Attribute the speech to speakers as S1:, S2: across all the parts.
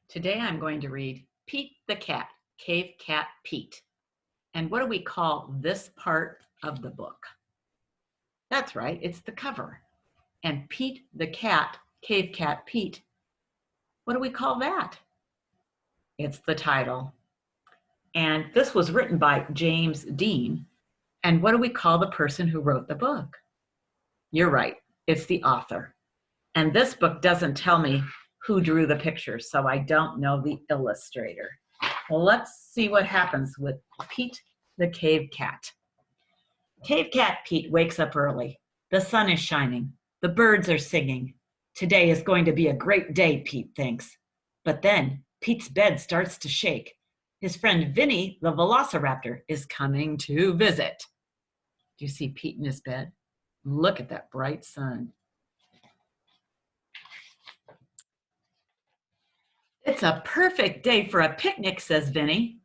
S1: Today I'm going to read Pete the Cat, Cavecat Pete. And what do we call this part of the book? That's right, it's the cover. And Pete the Cat, Cavecat Pete, what do we call that? It's the title. And this was written by James Dean. And what do we call the person who wrote the book? You're right, it's the author. And this book doesn't tell me who drew the pictures, so I don't know the illustrator. Well, let's see what happens with Pete the Cave Cat. Cave Cat Pete wakes up early. The sun is shining. The birds are singing. Today is going to be a great day, Pete thinks. But then Pete's bed starts to shake. His friend Vinny, the velociraptor, is coming to visit. Do you see Pete in his bed? Look at that bright sun. It's a perfect day for a picnic, says Vinny.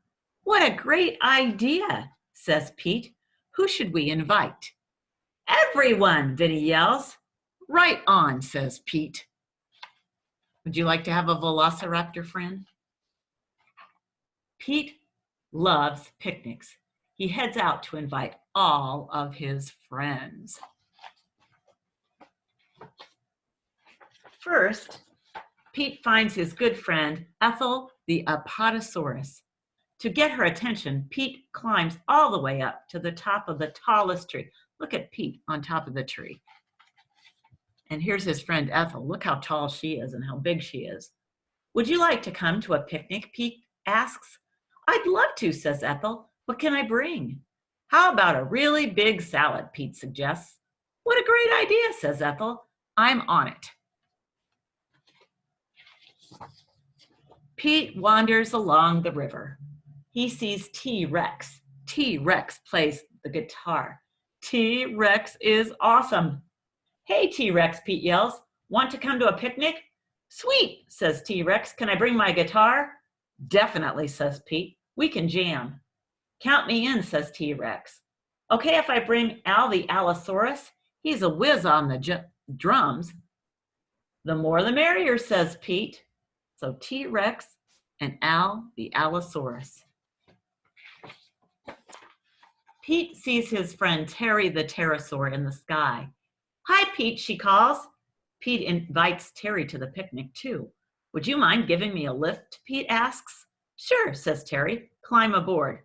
S1: What a great idea, says Pete. Who should we invite? Everyone, Vinny yells. Right on, says Pete. Would you like to have a velociraptor friend? Pete loves picnics. He heads out to invite all of his friends. First, Pete finds his good friend, Ethel the Apatosaurus. To get her attention, Pete climbs all the way up to the top of the tallest tree. Look at Pete on top of the tree. And here's his friend Ethel. Look how tall she is and how big she is. Would you like to come to a picnic? Pete asks. I'd love to, says Ethel. What can I bring? How about a really big salad? Pete suggests. What a great idea, says Ethel. I'm on it. Pete wanders along the river. He sees T-Rex. T-Rex plays the guitar. T-Rex is awesome. Hey, T-Rex, Pete yells. Want to come to a picnic? Sweet, says T-Rex. Can I bring my guitar? Definitely, says Pete. We can jam. Count me in, says T-Rex. Okay, if I bring Al the Allosaurus? He's a whiz on the drums. The more the merrier, says Pete. So T-Rex and Al the Allosaurus. Pete sees his friend Terry the pterosaur in the sky. Hi, Pete, she calls. Pete invites Terry to the picnic too. Would you mind giving me a lift? Pete asks. Sure, says Terry. Climb aboard.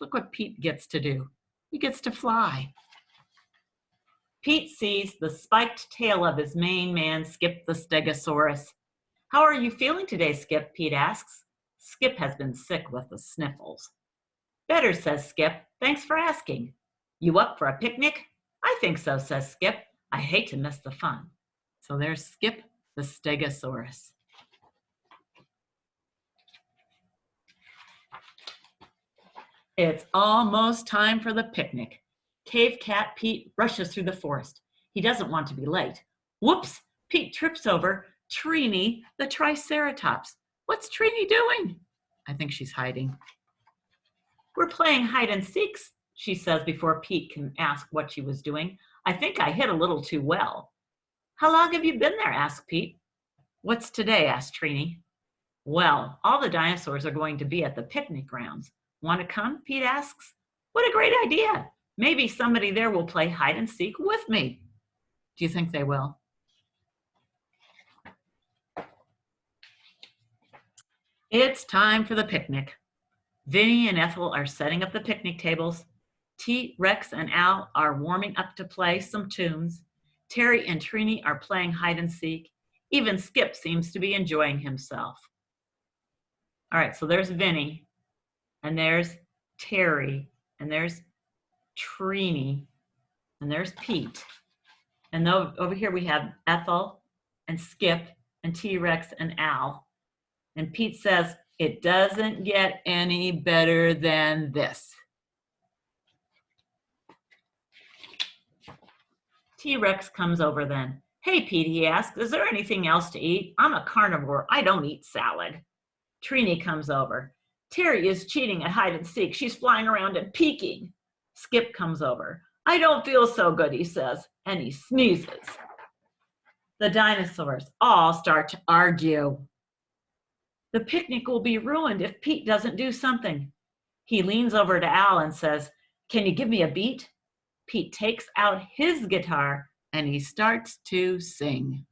S1: Look what Pete gets to do. He gets to fly. Pete sees the spiked tail of his main man, Skip the Stegosaurus. How are you feeling today, Skip? Pete asks. Skip has been sick with the sniffles. Better, says Skip. Thanks for asking. You up for a picnic? I think so, says Skip. I hate to miss the fun. So there's Skip the Stegosaurus. It's almost time for the picnic. Cave Cat Pete rushes through the forest. He doesn't want to be late. Whoops! Pete trips over Trini the Triceratops. What's Trini doing? I think she's hiding. We're playing hide and seek, she says before Pete can ask what she was doing. I think I hit a little too well. How long have you been there? Asked Pete. What's today? Asked Trini. Well, all the dinosaurs are going to be at the picnic grounds. Want to come? Pete asks. What a great idea. Maybe somebody there will play hide and seek with me. Do you think they will? It's time for the picnic. Vinny and Ethel are setting up the picnic tables. T-Rex and Al are warming up to play some tunes. Terry and Trini are playing hide and seek. Even Skip seems to be enjoying himself. All right, so there's Vinny, and there's Terry, and there's Trini, and there's Pete. And over here we have Ethel and Skip and T-Rex and Al. And Pete says, it doesn't get any better than this. T-Rex comes over then. Hey, Pete, he asks, is there anything else to eat? I'm a carnivore. I don't eat salad. Trini comes over. Terry is cheating at hide and seek. She's flying around and peeking. Skip comes over. I don't feel so good, he says, and he sneezes. The dinosaurs all start to argue. The picnic will be ruined if Pete doesn't do something. He leans over to Al and says, "Can you give me a beat?" Pete takes out his guitar and he starts to sing.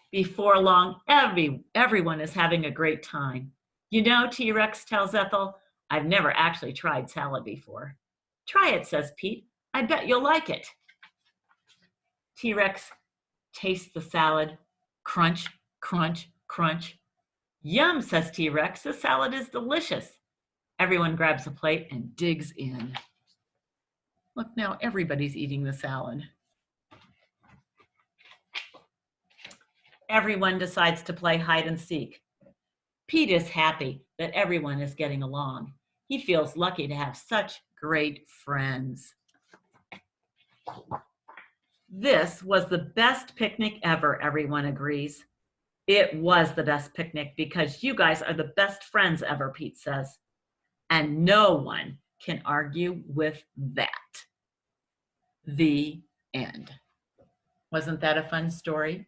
S1: Before long, everyone is having a great time. "You know," T-Rex tells Ethel, "I've never actually tried salad before." "Try it," says Pete. "I bet you'll like it." T-Rex tastes the salad. Crunch, crunch, crunch. "Yum," says T-Rex. "The salad is delicious." Everyone grabs a plate and digs in. Look, now everybody's eating the salad. Everyone decides to play hide and seek. Pete is happy that everyone is getting along. He feels lucky to have such great friends. This was the best picnic ever, everyone agrees. It was the best picnic because you guys are the best friends ever, Pete says. And no one can argue with that. The end. Wasn't that a fun story?